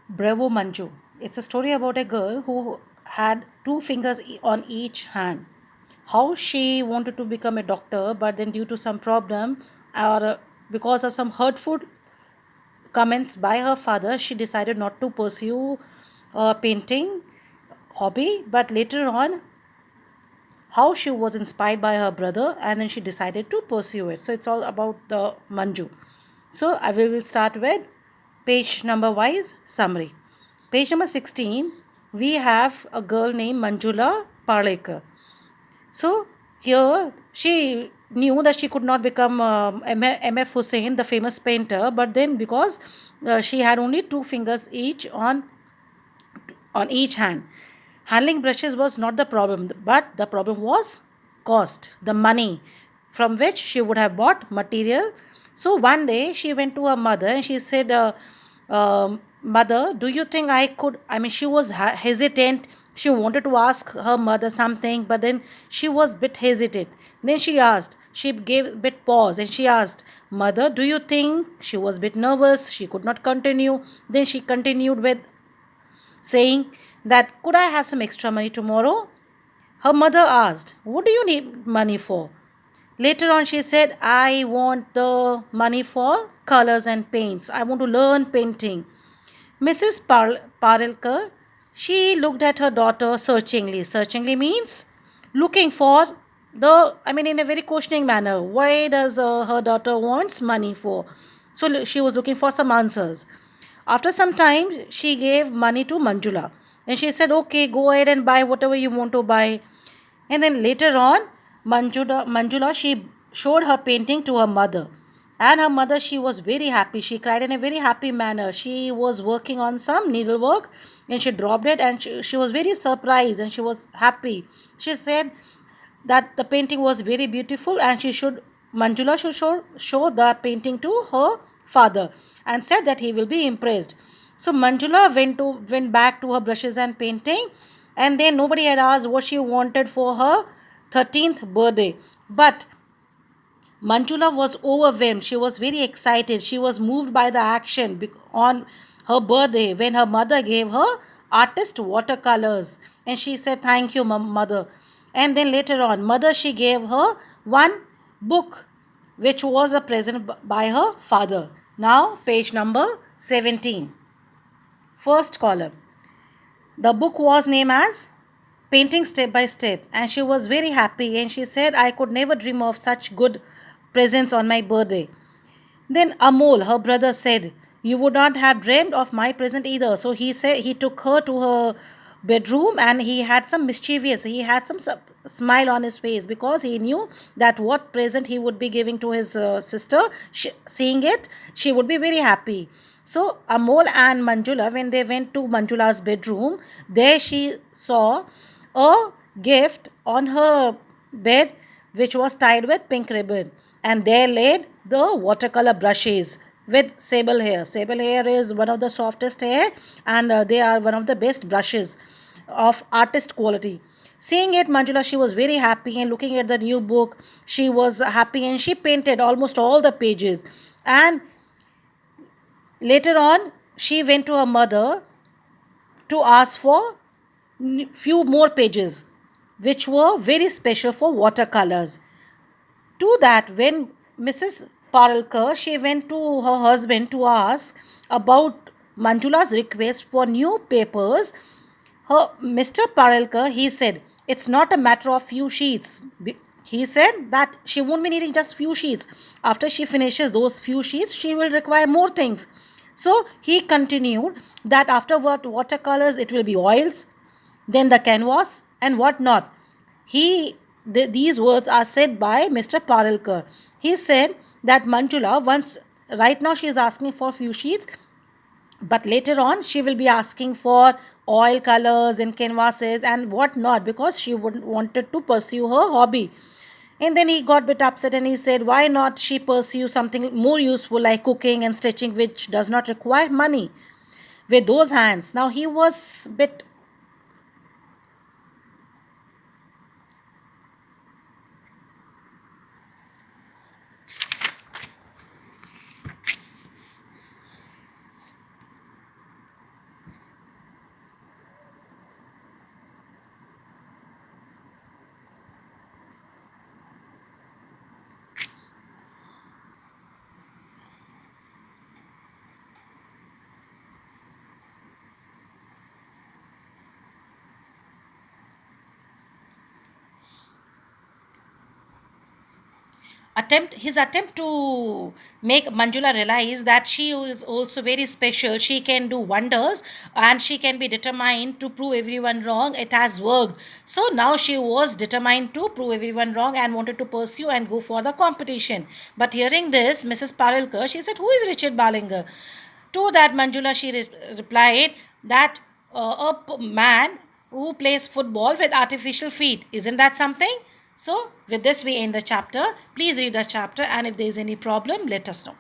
Bravo Manju. It's a story about a girl who had two fingers on each hand. How she wanted to become a doctor, but then due to some problem or because of some hurtful comments by her father, she decided not to pursue painting hobby. But later on, how she was inspired by her brother, and then she decided to pursue it. So it's all about the Manju. So I will start with page number wise summary. Page number 16, we have a girl named Manjula Parlekar. So here she knew that she could not become MF Hussain, the famous painter, but then because she had only two fingers each on each hand, handling brushes was not the problem, but the problem was cost, the money from which she would have bought material. So one day she went to her mother and she said, Mother, do you think I could? I mean, she was hesitant. She wanted to ask her mother something, but then she was a bit hesitant. Then she asked, she gave a bit pause and she asked, Mother, do you think? She was a bit nervous. She could not continue. Then she continued with saying that could I have some extra money tomorrow? Her mother asked, what do you need money for? Later on, she said, I want the money for colors and paints. I want to learn painting. Mrs. Parelkar, she looked at her daughter searchingly. Searchingly means looking for in a very questioning manner. Why does her daughter wants money for? So she was looking for some answers. After some time, she gave money to Manjula. And she said, okay, go ahead and buy whatever you want to buy. And then later on, Manjula, she showed her painting to her mother. And her mother, she was very happy. She cried in a very happy manner. She was working on some needlework and she dropped it and she was very surprised and she was happy. She said that the painting was very beautiful and Manjula should show the painting to her father and said that he will be impressed. So Manjula went back to her brushes and painting, and then nobody had asked what she wanted for her 13th birthday. But Manjula was overwhelmed. She was very excited. She was moved by the action on her birthday when her mother gave her artist watercolors. And she said, thank you, mother. And then later on, mother, she gave her one book, which was a present by her father. Now, page number 17. First column. The book was named as Painting Step by Step, and she was very happy and she said, I could never dream of such good presents on my birthday. Then Amol, her brother, said, you would not have dreamed of my present either. So he said he took her to her bedroom and he had some mischievous, he had some smile on his face because he knew that what present he would be giving to his sister, seeing it, she would be very happy. So Amol and Manjula, when they went to Manjula's bedroom, there she saw a gift on her bed which was tied with pink ribbon, and there laid the watercolor brushes with sable hair. Sable hair is one of the softest hair, and they are one of the best brushes of artist quality. Seeing it, Manjula, she was very happy, and looking at the new book, she was happy and she painted almost all the pages. And later on, she went to her mother to ask for few more pages which were very special for watercolors. To that, when Mrs. Paralkar, she went to her husband to ask about Manjula's request for new papers, her Mr. Paralkar, he said, it's not a matter of few sheets. He said that she won't be needing just few sheets. After she finishes those few sheets, she will require more things. So he continued that after watercolors, it will be oils, then the canvas, and what not. These words are said by Mr. Parelkar. He said that Manjula, once right now she is asking for few sheets, but later on she will be asking for oil colors and canvases and what not because she wanted to pursue her hobby. And then he got a bit upset and he said, why not she pursue something more useful like cooking and stitching, which does not require money with those hands. Now he was a bit. attempt to make Manjula realize that she is also very special. She can do wonders and she can be determined to prove everyone wrong. It has worked. So now she was determined to prove everyone wrong and wanted to pursue and go for the competition. But hearing this, Mrs. Parilkar, she said, "Who is Richard Ballinger?" To that, Manjula, she replied that man who plays football with artificial feet. Isn't that something? So, with this, we end the chapter. Please read the chapter, and if there is any problem, let us know.